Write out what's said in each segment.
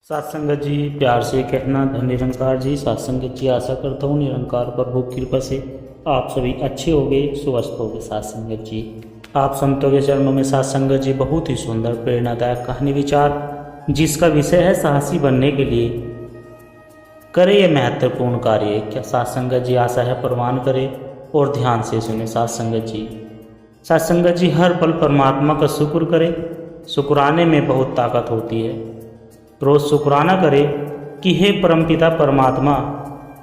सत्संगत जी प्यार से कहना धन निरंकार जी। सत्संगत जी आशा करता हूँ निरंकार प्रभु की कृपा से आप सभी अच्छे होगे, स्वस्थ होगे। सत्संगत जी आप संतों के चरणों में सत्संगत जी बहुत ही सुंदर प्रेरणादायक कहानी विचार, जिसका विषय है साहसी बनने के लिए करे यह महत्वपूर्ण कार्य। क्या सत्संगत जी आशा है प्रमाण करे और ध्यान से सुने। सत्संगत जी हर पल परमात्मा का शुक्र करे। शुक्राने में बहुत ताकत होती है। रोज शुक्राना करे कि हे परमपिता परमात्मा,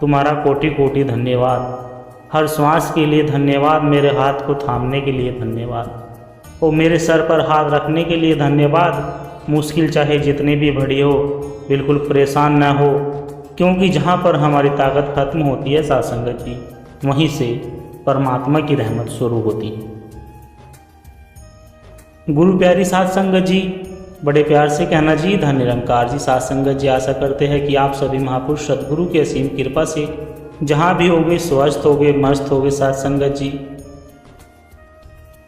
तुम्हारा कोटि कोटि धन्यवाद। हर श्वास के लिए धन्यवाद, मेरे हाथ को थामने के लिए धन्यवाद और मेरे सर पर हाथ रखने के लिए धन्यवाद। मुश्किल चाहे जितनी भी बड़ी हो, बिल्कुल परेशान न हो, क्योंकि जहाँ पर हमारी ताकत खत्म होती है सत्संगत जी, वहीं से परमात्मा की रहमत शुरू होती है। गुरु प्यारी सत्संगत जी बड़े प्यार से कहना जी धन निरंकार जी। सत्संगत जी आशा करते हैं कि आप सभी महापुरुष सदगुरु के असीम कृपा से जहाँ भी होगे स्वस्थ होगे, मस्त होगे। सत्संगत जी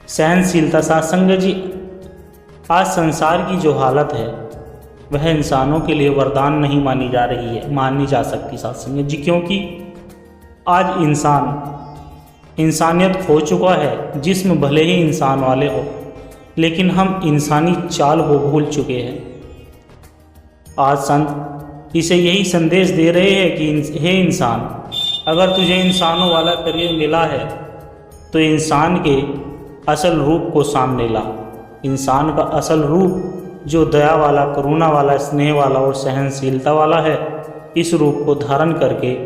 सहनशीलता। सत्संगत जी आज संसार की जो हालत है वह इंसानों के लिए वरदान नहीं मानी जा सकती सत्संगत जी, क्योंकि आज इंसानियत खो चुका है। जिस्म भले ही इंसान वाले हो, लेकिन हम इंसानी चाल को भूल चुके हैं। आज संत इसे यही संदेश दे रहे हैं कि हे इंसान, अगर तुझे इंसानों वाला करियर मिला है तो इंसान के असल रूप को सामने ला। इंसान का असल रूप जो दया वाला, करुणा वाला, स्नेह वाला और सहनशीलता वाला है, इस रूप को धारण करके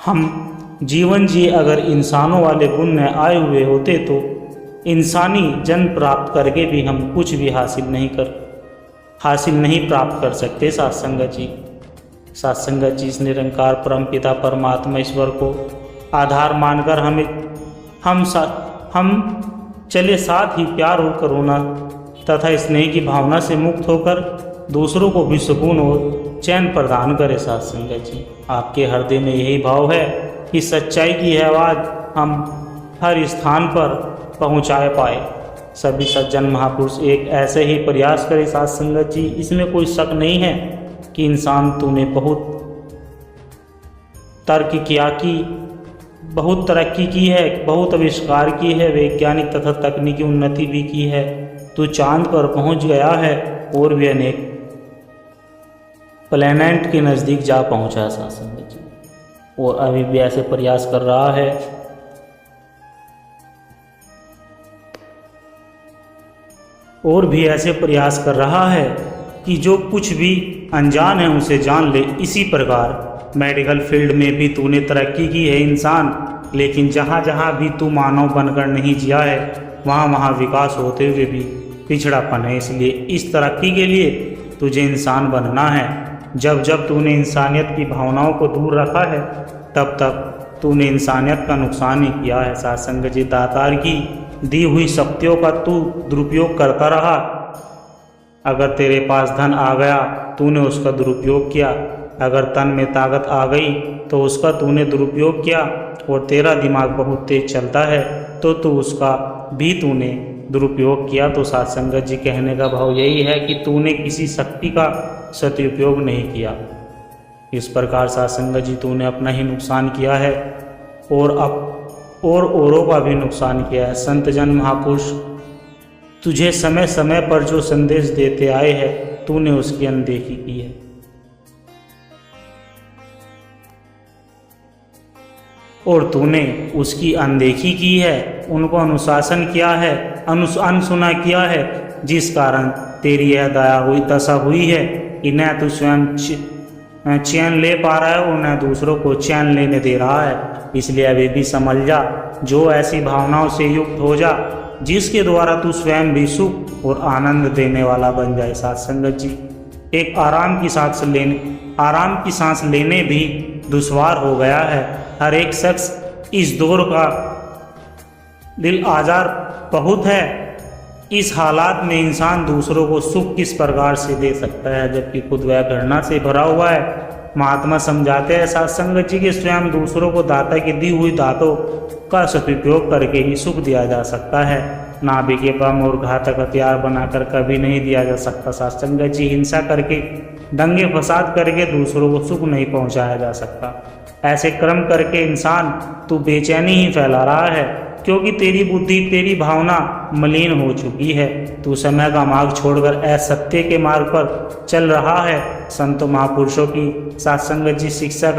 हम जीवन जिए। अगर इंसानों वाले गुण न आए हुए होते तो इंसानी जन्म प्राप्त करके भी हम कुछ भी हासिल नहीं प्राप्त कर सकते। सत्संगत जी इस निरंकार परम पिता परमात्मा ईश्वर को आधार मानकर हम चले, साथ ही प्यार और करुणा तथा स्नेह की भावना से मुक्त होकर दूसरों को भी सुकून और चैन प्रदान करे। सत्संगत जी आपके हृदय में यही भाव है कि सच्चाई की आवाज़ हम हर स्थान पर पहुँचाए पाए। सभी सज्जन महापुरुष एक ऐसे ही प्रयास करें। सत्संगत जी इसमें कोई शक नहीं है कि इंसान तूने बहुत तरक्की की है, बहुत आविष्कार की है, वैज्ञानिक तथा तकनीकी उन्नति भी की है। तू चांद पर पहुंच गया है और भी अनेक प्लैनेट के नज़दीक जा पहुंचा सत्संगत जी, और अभी भी ऐसे प्रयास कर रहा है। और भी ऐसे प्रयास कर रहा है कि जो कुछ भी अनजान है उसे जान ले। इसी प्रकार मेडिकल फील्ड में भी तूने तरक्की की है इंसान, लेकिन जहाँ जहाँ भी तू मानव बनकर नहीं जिया है, वहाँ वहाँ विकास होते हुए भी पिछड़ापन है। इसलिए इस तरक्की के लिए तुझे इंसान बनना है। जब जब तूने इंसानियत की भावनाओं को दूर रखा है, तब तब तूने इंसानियत का नुकसान ही किया है। सत्संगत जी दातार की दी हुई शक्तियों का तू दुरुपयोग करता रहा। अगर तेरे पास धन आ गया, तूने उसका दुरुपयोग किया। अगर तन में ताकत आ गई तो उसका तूने दुरुपयोग किया। और तेरा दिमाग बहुत तेज चलता है तो उसका भी तूने दुरुपयोग किया। तो सत्संगत जी कहने का भाव यही है कि तूने किसी शक्ति का सदुपयोग नहीं किया। इस प्रकार सत्संगत जी तूने अपना ही नुकसान किया है और औरों का भी नुकसान किया है। संत जन महापुरुष तुझे समय समय पर जो संदेश देते आए हैं, तूने उसकी अनदेखी की है। और तूने उसकी अनदेखी की है, उनको अनुशासन किया है, अनसुना किया है, जिस कारण तेरी यह दशा हुई है कि न तू स्वयं चैन ले पा रहा है और न दूसरों को चैन लेने दे रहा है। इसलिए अभी भी समझ जा, जो ऐसी भावनाओं से युक्त हो जा जिसके द्वारा तू स्वयं भी सुख और आनंद देने वाला बन जाए। सत्संगत जी एक आराम की सांस लेने भी दुश्वार हो गया है। हर एक शख्स इस दौर का दिल आजार बहुत है। इस हालात में इंसान दूसरों को सुख किस प्रकार से दे सकता है, जबकि खुद वह घृणा से भरा हुआ है। महात्मा समझाते हैं सत्संगत जी के स्वयं दूसरों को दाता की दी हुई दातों का सदुपयोग करके ही सुख दिया जा सकता है। नाभि के बम और घातक हथियार बनाकर कभी नहीं दिया जा सकता। सत्संगत जी हिंसा करके दंगे फसाद करके दूसरों को सुख नहीं पहुंचाया जा सकता। ऐसे कर्म करके इंसान तू बेचैनी ही फैला रहा है, क्योंकि तेरी बुद्धि, तेरी भावना मलिन हो चुकी है। तू समय का मार्ग छोड़कर असत्य के मार्ग पर चल रहा है। संत महापुरुषों की सत्संगत जी शिक्षा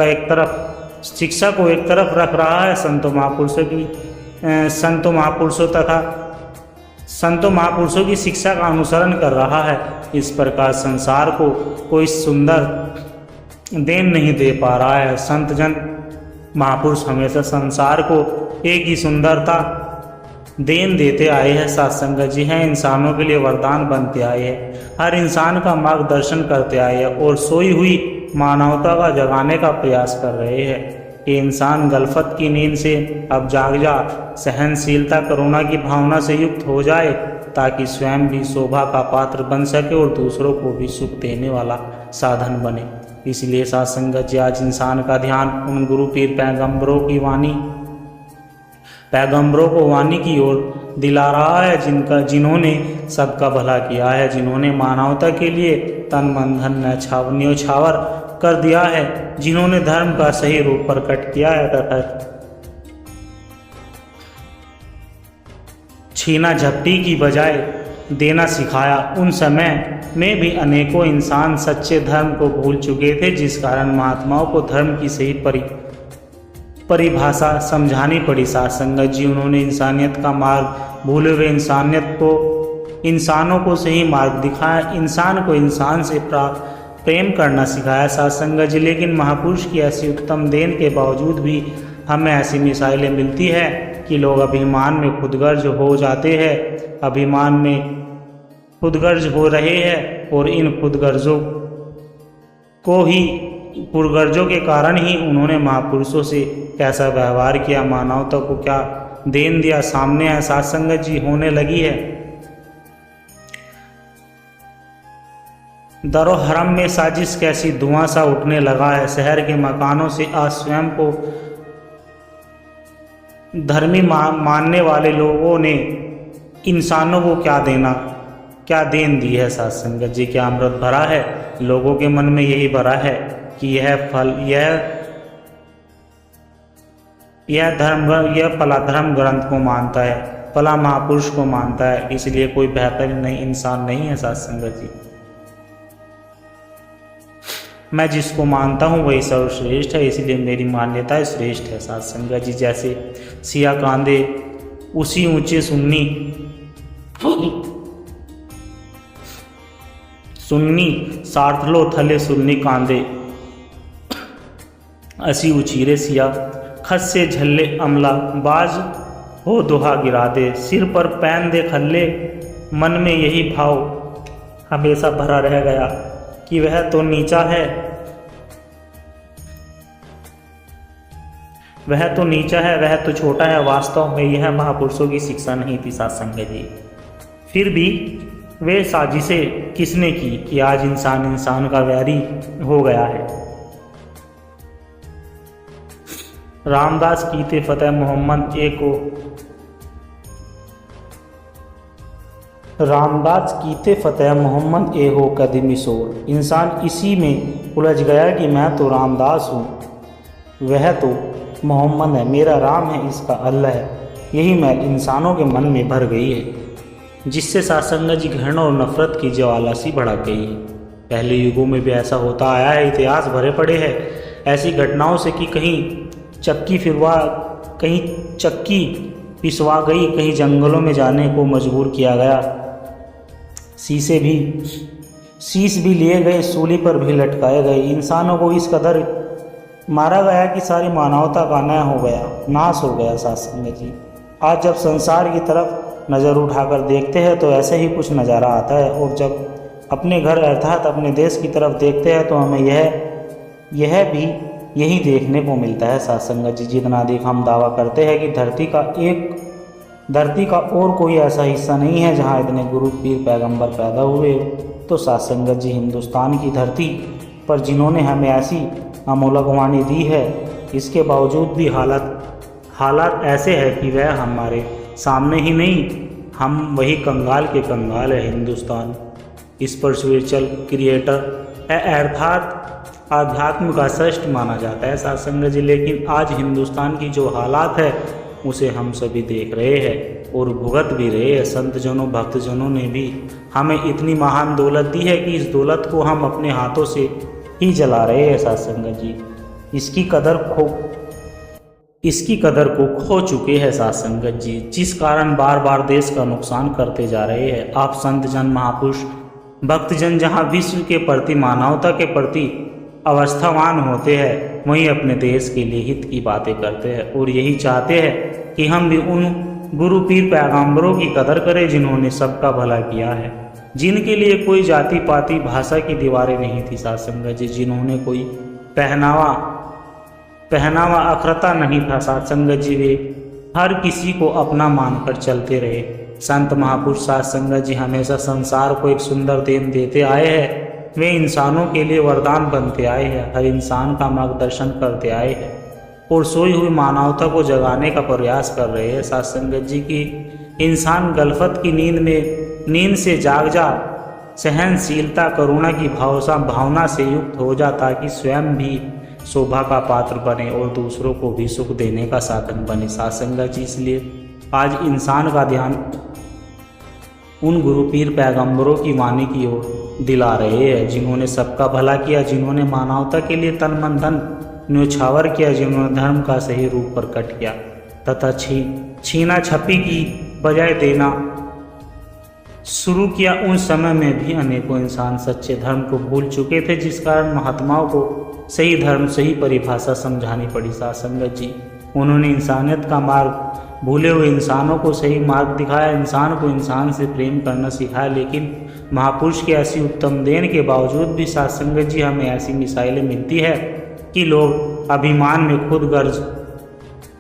को एक तरफ रख रहा है। संतों महापुरुषों की शिक्षा का अनुसरण कर रहा है। इस प्रकार संसार को कोई सुंदर देन नहीं दे पा रहा है। संत जन महापुरुष हमेशा संसार को एक ही सुंदरता देन देते आए हैं। सत्संगत जी हैं इंसानों के लिए वरदान बनते आए हैं, हर इंसान का मार्गदर्शन करते आए हैं और सोई हुई मानवता का जगाने का प्रयास कर रहे हैं कि इंसान गलफत की नींद से अब जाग जा, सहनशीलता करुणा की भावना से युक्त हो जाए, ताकि स्वयं भी शोभा का पात्र बन सके और दूसरों को भी सुख देने वाला साधन बने। इसलिए सत्संगत जी आज इंसान का ध्यान उन गुरु पीर पैगंबरों को वाणी की ओर दिला रहा है, जिन्होंने सबका भला किया है, जिन्होंने मानवता के लिए तन मन धन न्योछावर कर दिया है, जिन्होंने धर्म का सही रूप प्रकट किया है तथा छीना झपटी की बजाय देना सिखाया। उन समय में भी अनेकों इंसान सच्चे धर्म को भूल चुके थे, जिस कारण महात्माओं को धर्म की सही परिभाषा समझानी पड़ी। सत्संगत जी उन्होंने इंसानियत का मार्ग भूले हुए इंसानों को सही मार्ग दिखाया, इंसान को इंसान से प्रेम करना सिखाया सत्संगत जी। लेकिन महापुरुष की ऐसी उत्तम देन के बावजूद भी हमें ऐसी मिसाइलें मिलती है कि लोग अभिमान में खुदगर्ज हो जाते हैं, अभिमान में खुदगर्ज हो रहे हैं और इन पुरगर्जों के कारण ही उन्होंने महापुरुषों से कैसा व्यवहार किया, मानवता को क्या देन दिया, सामने है सत्संगत जी होने लगी है। दरो हरम में साजिश कैसी धुआं सा उठने लगा है। शहर के मकानों से आज स्वयं को धर्मी मानने वाले लोगों ने इंसानों को क्या देन दी है। सत्संगत जी क्या अमृत भरा है। लोगों के मन में यही भरा है कि यह भला धर्म ग्रंथ को मानता है, भला महापुरुष को मानता है, इसलिए कोई बेहतर नहीं इंसान नहीं है। सत्संगत जी मैं जिसको मानता हूँ वही सर्वश्रेष्ठ है, इसलिए मेरी मान्यता श्रेष्ठ है। सत्संगत जी जैसे सिया कांदे उसी ऊंचे सुन्नी सार्थलो थले सुन्नी कांदे असी उचीरे सिया खस से झल्ले अमला बाज हो दोहा गिरा दे, सिर पर पैन दे खल्ले। मन में यही भाव हमेशा भरा रह गया कि वह तो नीचा है, वह तो छोटा है। वास्तव में यह महापुरुषों की शिक्षा नहीं थी। सत्संगत जी फिर भी वे साजिशें किसने की कि आज इंसान का वैरी हो गया है। रामदास कीते फतेह मोहम्मद ए को रामदास कीते फतेह मोहम्मद ए हो कदमी सोर। इंसान इसी में उलझ गया कि मैं तो रामदास हूँ, वह तो मोहम्मद है, मेरा राम है, इसका अल्लाह है। यही मैल इंसानों के मन में भर गई है, जिससे सत्संगत जी घृणा और नफरत की ज्वाला सी भड़क गई है। पहले युगों में भी ऐसा होता आया है, इतिहास भरे पड़े हैं ऐसी घटनाओं से कि कहीं चक्की पिसवा गई, कहीं जंगलों में जाने को मजबूर किया गया, शीश भी लिए गए, सूली पर भी लटकाए गए। इंसानों को इस कदर मारा गया कि सारी मानवता का नाश हो गया। सत्संगत जी आज जब संसार की तरफ नज़र उठाकर देखते हैं तो ऐसे ही कुछ नज़ारा आता है, और जब अपने घर अर्थात अपने देश की तरफ देखते हैं तो हमें यही देखने को मिलता है। सत्संगत जी जितना अधिक हम दावा करते हैं कि धरती का और कोई ऐसा हिस्सा नहीं है जहाँ इतने गुरु पीर पैगंबर पैदा हुए, तो सत्संगत जी हिंदुस्तान की धरती पर जिन्होंने हमें ऐसी अमोलक वाणी दी है, इसके बावजूद भी हालात ऐसे हैं कि वह हमारे सामने ही नहीं, हम वही कंगाल के कंगाल है। हिंदुस्तान स्पिरिचुअल क्रिएटर है, अर्थात आध्यात्म का श्रेष्ठ माना जाता है साध संगत जी। लेकिन आज हिंदुस्तान की जो हालात है उसे हम सभी देख रहे हैं और भुगत भी रहे हैं। संतजनों भक्तजनों ने भी हमें इतनी महान दौलत दी है कि इस दौलत को हम अपने हाथों से ही जला रहे हैं साध संगत जी। इसकी कदर को खो चुके हैं साध संगत जी, जिस कारण बार बार देश का नुकसान करते जा रहे हैं। आप संत जन महापुरुष भक्तजन जहाँ विश्व के प्रति मानवता के प्रति अवस्थावान होते हैं, वहीं अपने देश के लिए हित की बातें करते हैं और यही चाहते हैं कि हम भी उन गुरु पीर पैगंबरों की कदर करें जिन्होंने सबका भला किया है, जिनके लिए कोई जाति पाति भाषा की दीवारें नहीं थी साध संगत जी, जिन्होंने कोई पहनावा अखरता नहीं था साध संगत जी। वे हर किसी को अपना मानकर चलते रहे। संत महापुरुष साध संगत जी हमेशा संसार को एक सुंदर देन देते आए हैं। वे इंसानों के लिए वरदान बनते आए हैं, हर इंसान का मार्गदर्शन करते आए हैं और सोई हुई मानवता को जगाने का प्रयास कर रहे हैं साध संगत जी की इंसान गलफत की नींद से जाग जा, सहनशीलता करुणा की भावना से युक्त हो जा, ताकि स्वयं भी शोभा का पात्र बने और दूसरों को भी सुख देने का साधन बने साध संगत जी। इसलिए आज इंसान का ध्यान उन गुरु पीर पैगंबरों की वाणी की ओर दिला रहे हैं, जिन्होंने सबका भला किया, जिन्होंने मानवता के लिए तन मन धन न्योछावर किया, जिन्होंने धर्म का सही रूप प्रकट किया तथा छीना छपी की बजाय देना शुरू किया। उन समय में भी अनेकों इंसान सच्चे धर्म को भूल चुके थे, जिस कारण महात्माओं को सही धर्म सही परिभाषा समझानी पड़ी साध संगत जी। उन्होंने इंसानियत का मार्ग भूले हुए इंसानों को सही मार्ग दिखाया, इंसान को इंसान से प्रेम करना सिखाया। लेकिन महापुरुष की ऐसी उत्तम देन के बावजूद भी साध संगत जी हमें ऐसी मिसाइलें मिलती है कि लोग अभिमान में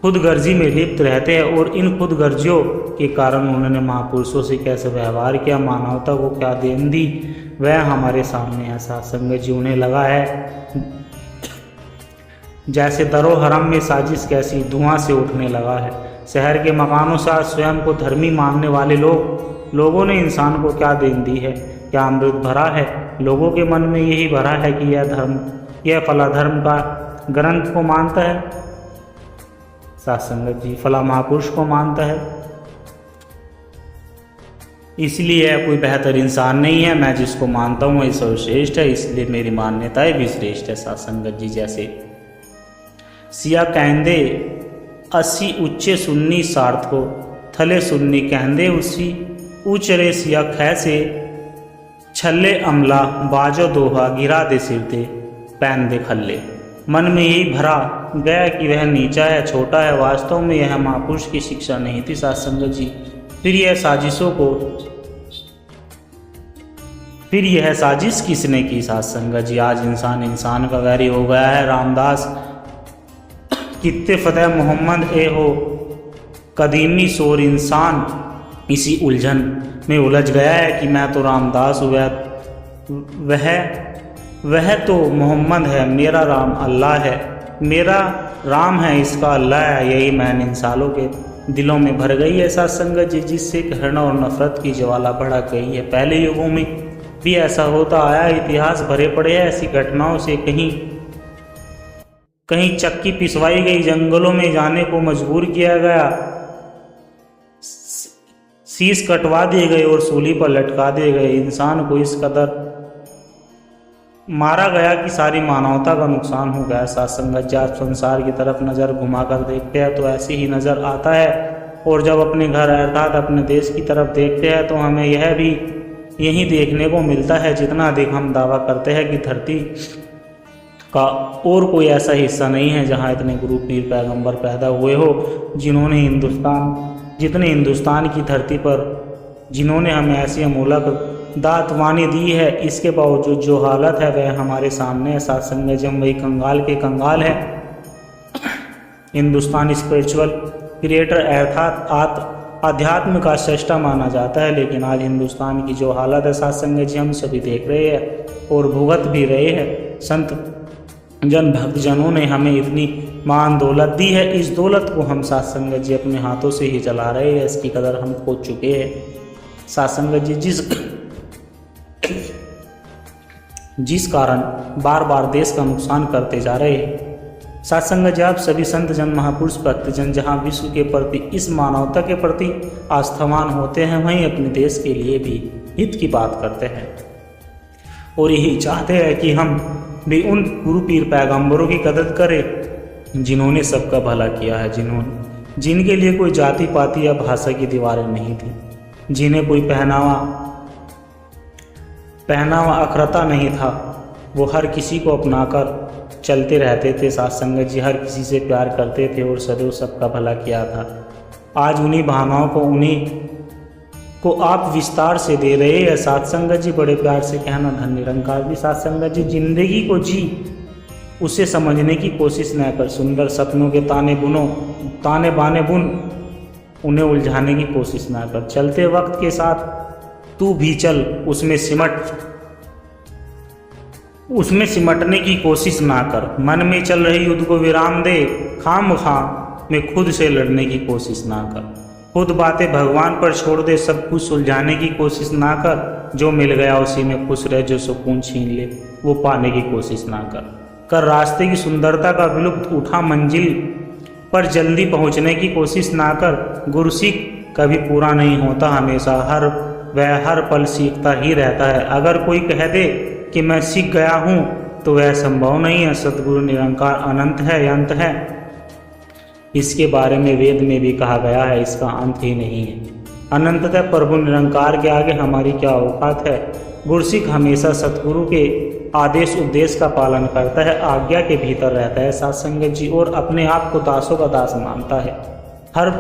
खुदगर्जी में लिप्त रहते हैं और इन खुदगर्जियों के कारण उन्होंने महापुरुषों से कैसे व्यवहार किया, मानवता को क्या देन दी, वह हमारे सामने है साध संगत जी। उन्हें लगा है जैसे दरो हरम में साजिश कैसी धुआं से उठने लगा है। शहर के मकानों साथ स्वयं को धर्मी मानने वाले लोगों ने इंसान को क्या देन दी है, क्या अमृत भरा है। लोगों के मन में यही भरा है कि यह फला धर्म का ग्रंथ को मानता है साध संगत जी, फला महापुरुष को मानता है, इसलिए यह कोई बेहतर इंसान नहीं है। मैं जिसको मानता हूँ वही सर्वश्रेष्ठ है, इसलिए मेरी मान्यताएं भी श्रेष्ठ है साध संगत जी। जैसे सिया कहंदे अस्सी उच्चे सुन्नी सार्थको थले सुन्नी कहंदे उसी उचरे सिया खै से छल्ले अमला बाजो दोहा गिरा दे सिर दे पैन दे खल्ले। मन में यही भरा गया कि वह नीचा है, छोटा है। वास्तव में यह महापुरुष की शिक्षा नहीं थी साध संगत जी। फिर यह साजिश किसने की साध संगत जी। आज इंसान का वैरी हो गया है। रामदास कित्ते फतेह मोहम्मद ए हो कदीमी शोर इंसान इसी उलझन में उलझ गया है कि मैं तो रामदास हूँ, वह तो मोहम्मद है, मेरा राम अल्लाह है, मेरा राम है इसका अल्लाह है। यही मैन इन सालों के दिलों में भर गई है साध संगत जी, जिससे घृणा और नफरत की ज्वाला भड़क गई है। पहले युगों में भी ऐसा होता आया, इतिहास भरे पड़े हैं ऐसी घटनाओं से। कहीं चक्की पिसवाई गई, जंगलों में जाने को मजबूर किया गया, शीश कटवा दिए गए और सूली पर लटका दिए गए। इंसान को इस कदर मारा गया कि सारी मानवता का नुकसान हो गया साध संगत जी। आप संसार की तरफ नज़र घुमाकर देखते हैं तो ऐसी ही नज़र आता है, और जब अपने घर अर्थात अपने देश की तरफ देखते हैं तो हमें यह भी यही देखने को मिलता है। जितना अधिक हम दावा करते हैं कि धरती का और कोई ऐसा हिस्सा नहीं है जहाँ इतने गुरु पीर पैगंबर पैदा हुए हो, जितने हिंदुस्तान की धरती पर जिन्होंने हमें ऐसी अमूलक दातवानी दी है, इसके बावजूद जो हालत है वह हमारे सामने है साध संगत जी। वही कंगाल के कंगाल है। हिंदुस्तान स्पिरिचुअल क्रिएटर अर्थात अध्यात्म का श्रेष्ठा माना जाता है, लेकिन आज हिंदुस्तान की जो हालत है साध संगत जी हम सभी देख रहे हैं और भुगत भी रहे हैं। संत जन भक्तजनों ने हमें इतनी महान दौलत दी है, इस दौलत को हम साध संगत जी अपने हाथों से ही जला रहे हैं। इसकी कदर हम खो चुके हैं साध संगत जी। जिस कारण बार बार देश का नुकसान करते जा रहे हैं। सत्संग जी, आप सभी संत जन, महापुरुष, भक्तजन जहाँ विश्व के प्रति, इस मानवता के प्रति आस्थावान होते हैं, वहीं अपने देश के लिए भी हित की बात करते हैं और यही चाहते हैं कि हम भी उन गुरु पीर पैगंबरों की कदर करें जिन्होंने सबका भला किया है, जिनके लिए कोई जाति पाति या भाषा की दीवारें नहीं थी, जिन्हें कोई पहनावा अखरता नहीं था। वो हर किसी को अपनाकर चलते रहते थे। साथ संगत जी, हर किसी से प्यार करते थे और सदैव सबका भला किया था। आज उन्हीं भावनाओं को आप विस्तार से दे रहे हैं। साथ संगत जी, बड़े प्यार से कहना, धन निरंकार भी। साथ संगत जी, जिंदगी को जी, उसे समझने की कोशिश न कर। सुंदर सपनों के ताने बाने बुन, उन्हें उलझाने की कोशिश ना कर। चलते वक्त के साथ तू भी चल, उसमें सिमटने की कोशिश ना कर। मन में चल रही युद्ध को विराम दे। खामखा में खुद से लड़ने की कोशिश ना कर। खुद बातें भगवान पर छोड़ दे। सब कुछ सुलझाने की कोशिश ना कर। जो मिल गया उसी में खुश रह। जो सुकून छीन ले वो पाने की कोशिश ना कर। रास्ते की सुंदरता का विलुप्त उठा। मंजिल पर जल्दी पहुंचने की कोशिश ना कर। गुरु सीख कभी पूरा नहीं होता, हमेशा हर पल सीखता ही रहता है। अगर कोई कह दे कि मैं सीख गया हूँ तो वह संभव नहीं है। सतगुरु निरंकार अनंत है, अंत है। इसके बारे में वेद में भी कहा गया है, इसका अंत ही नहीं है। अनंततः प्रभु निरंकार के आगे हमारी क्या औकात है। गुरसिख हमेशा सतगुरु के आदेश उपदेश का पालन करता है, आज्ञा के भीतर रहता है साथ संगत जी, और अपने आप को दासों का दास मानता है। हर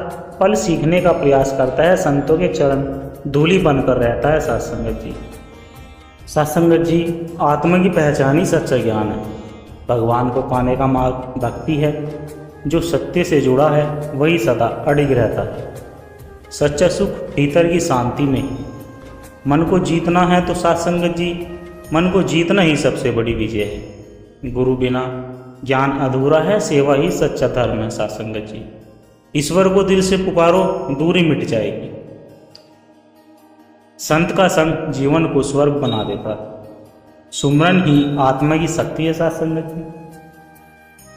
पल सीखने का प्रयास करता है, संतों के चरण धूलि बनकर रहता है साथ संगत जी। साथ संगत जी, आत्मा की पहचान ही सच्चा ज्ञान है। भगवान को पाने का मार्ग भक्ति है। जो सत्य से जुड़ा है वही सदा अडिग रहता है। सच्चा सुख भीतर की शांति में है। मन को जीतना है तो साथ संगत जी, मन को जीतना ही सबसे बड़ी विजय है। गुरु बिना ज्ञान अधूरा है, सेवा ही सच्चा धर्म है साथ संगत जी। ईश्वर को दिल से पुकारो, दूरी मिट जाएगी। संत का संग जीवन को स्वर्ग बना देता है। सुमरन ही आत्मा की शक्ति है साथ संगत जी।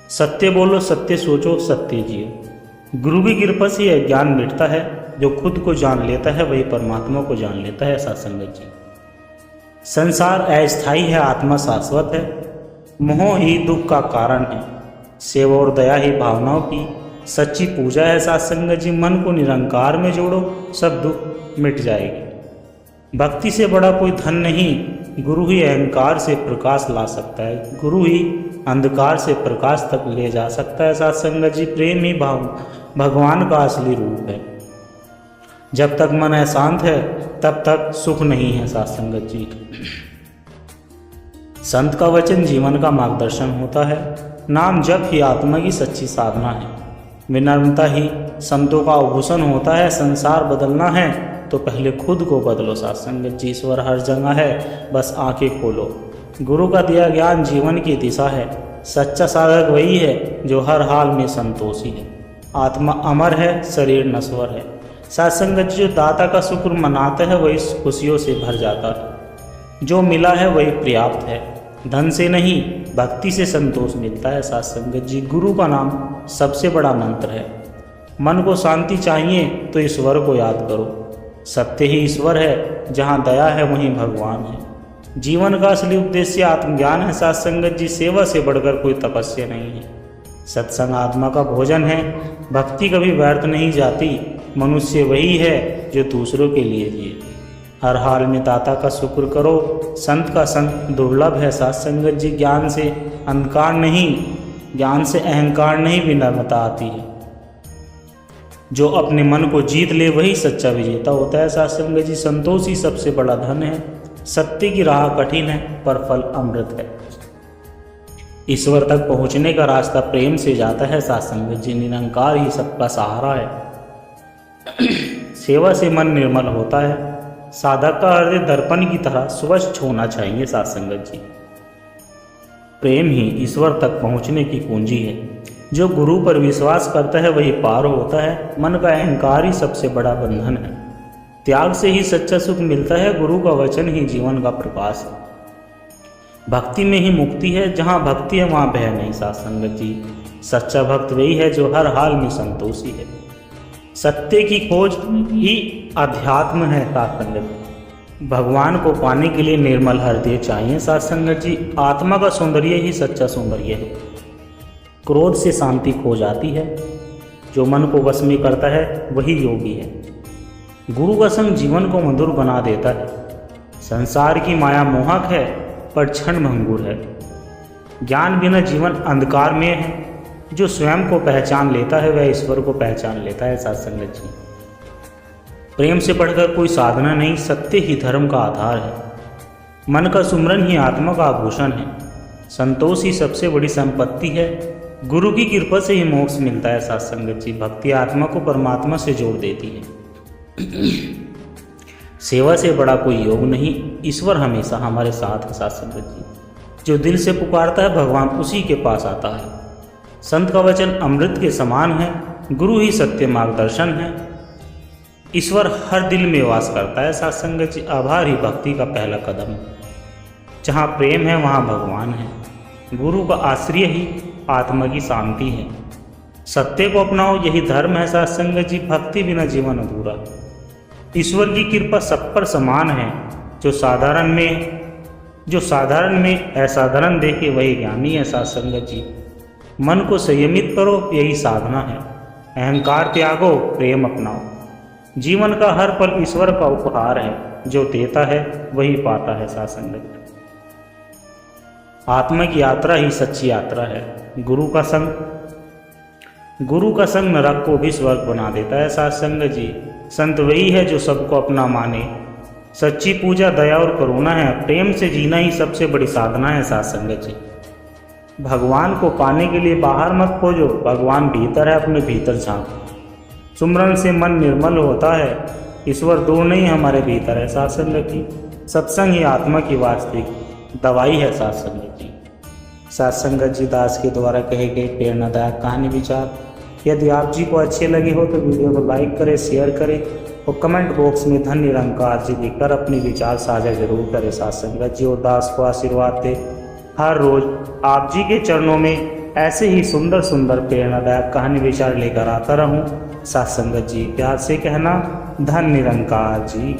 सत्य बोलो, सत्य सोचो, सत्य जियो। गुरु की कृपा से यह ज्ञान मिटता है। जो खुद को जान लेता है वही परमात्मा को जान लेता है साथ संगत जी। संसार अस्थायी है, आत्मा शाश्वत है। मोह ही दुख का कारण है। सेवा और दया ही भावनाओं की सच्ची पूजा है साथ संगत जी। मन को निरंकार में जोड़ो, सब दुख मिट जाएगी। भक्ति से बड़ा कोई धन नहीं। गुरु ही अहंकार से प्रकाश ला सकता है। गुरु ही अंधकार से प्रकाश तक ले जा सकता है साथ संगत जी। प्रेम ही भगवान का असली रूप है। जब तक मन अशांत है तब तक सुख नहीं है साथ संगत जी। संत का वचन जीवन का मार्गदर्शन होता है। नाम जप ही आत्मा की सच्ची साधना है। विनम्रता ही संतों का आभूषण होता है। संसार बदलना है तो पहले खुद को बदलो साथ संगत जी। ईश्वर हर जगह है, बस आंखें खोलो। गुरु का दिया ज्ञान जीवन की दिशा है। सच्चा साधक वही है जो हर हाल में संतोषी है। आत्मा अमर है, शरीर नश्वर है। साथ संगत जो दाता का शुक्र मनाता है वही खुशियों से भर जाता है। जो मिला है वही पर्याप्त है। धन से नहीं, भक्ति से संतोष मिलता है साथ संगत जी। गुरु का नाम सबसे बड़ा मंत्र है। मन को शांति चाहिए तो ईश्वर को याद करो। सत्य ही ईश्वर है, जहाँ दया है वहीं भगवान है। जीवन का असली उद्देश्य आत्मज्ञान है साथ संगत जी। सेवा से बढ़कर कोई तपस्या नहीं है। सत्संग आत्मा का भोजन है। भक्ति कभी व्यर्थ नहीं जाती। मनुष्य वही है जो दूसरों के लिए जिए। हर हाल में दाता का शुक्र करो। संत का संग दुर्लभ है साथ संगत जी। ज्ञान से अहंकार नहीं, विनम्रता आती है। जो अपने मन को जीत ले वही सच्चा विजेता होता है साथ संगत जी। संतोष ही सबसे बड़ा धन है। सत्य की राह कठिन है पर फल अमृत है। ईश्वर तक पहुंचने का रास्ता प्रेम से जाता है साथ संगत जी। निरंकार ही सबका सहारा है। सेवा से मन निर्मल होता है। साधक का हृदय दर्पण की तरह स्वच्छ होना चाहिए साथ संगत जी। प्रेम ही ईश्वर तक पहुंचने की कुंजी है। जो गुरु पर विश्वास करता है वही पार होता है। मन का अहंकार ही सबसे बड़ा बंधन है। त्याग से ही सच्चा सुख मिलता है। गुरु का वचन ही जीवन का प्रकाश है। भक्ति में ही मुक्ति है, जहाँ भक्ति है वहाँ भय नहीं। साथ संगत जी, सच्चा भक्त वही है जो हर हाल में संतोषी है। सत्य की खोज ही अध्यात्म है। साथ संगत, भगवान को पाने के लिए निर्मल हृदय चाहिए। साथ संगत जी, आत्मा का सौंदर्य ही सच्चा सौंदर्य है। क्रोध से शांति खो जाती है। जो मन को वश में करता है वही योगी है। गुरु का संग जीवन को मधुर बना देता है। संसार की माया मोहक है पर क्षण भंगुर है। ज्ञान बिना जीवन अंधकार में है। जो स्वयं को पहचान लेता है वह ईश्वर को पहचान लेता है। साथ संगत जी, प्रेम से बढ़कर कोई साधना नहीं, सत्य ही धर्म का आधार है। मन का सुमरन ही आत्मा का आभूषण है। संतोष ही सबसे बड़ी संपत्ति है। गुरु की कृपा से ही मोक्ष मिलता है। साथ संगत जी, भक्ति आत्मा को परमात्मा से जोड़ देती है। सेवा से बड़ा कोई योग नहीं, ईश्वर हमेशा हमारे साथ है। साथ संगत जी, जो दिल से पुकारता है भगवान उसी के पास आता है। संत का वचन अमृत के समान है। गुरु ही सत्य मार्गदर्शन है। ईश्वर हर दिल में वास करता है। साथ संगत जी, आभार ही भक्ति का पहला कदम है। जहाँ प्रेम है वहाँ भगवान है। गुरु का आश्रय ही आत्मा की शांति है। सत्य को अपनाओ, यही धर्म है। साथ संगत जी, भक्ति बिना जीवन अधूरा। ईश्वर की कृपा सब पर समान है। जो साधारण में असाधारण देखे वही ज्ञानी है। साथ संगत जी, मन को संयमित करो, यही साधना है। अहंकार त्यागो, प्रेम अपनाओ। जीवन का हर पल ईश्वर का उपहार है। जो देता है वही पाता है। साथ संगत, आत्मा की यात्रा ही सच्ची यात्रा है। गुरु का संग नरक को भी स्वर्ग बना देता है। साथ संगत जी, संत वही है जो सबको अपना माने। सच्ची पूजा दया और करुणा है। प्रेम से जीना ही सबसे बड़ी साधना है। साथ संगत जी, भगवान को पाने के लिए बाहर मत खोजो, भगवान भीतर है, अपने भीतर झांको। सुमरन से मन निर्मल होता है। ईश्वर दूर नहीं हमारे भीतर है। साथ संगत जी, सत्संग ही आत्मा की वास्तविक दवाई है। साथ संगत जी, साथ संगत जी, दास के द्वारा कहे गए प्रेरणादायक कहानी विचार यदि आप जी को अच्छे लगे हो तो वीडियो को लाइक करें, शेयर करें और कमेंट बॉक्स में धन निरंकार जी लिखकर अपने विचार साझा जरूर करें। साथ संगत जी, और दास को आशीर्वाद दे हर रोज आप जी के चरणों में ऐसे ही सुंदर सुंदर प्रेरणादायक कहानी विचार लेकर आता रहूं। साथ संगत जी, प्यार से कहना, धन निरंकार जी।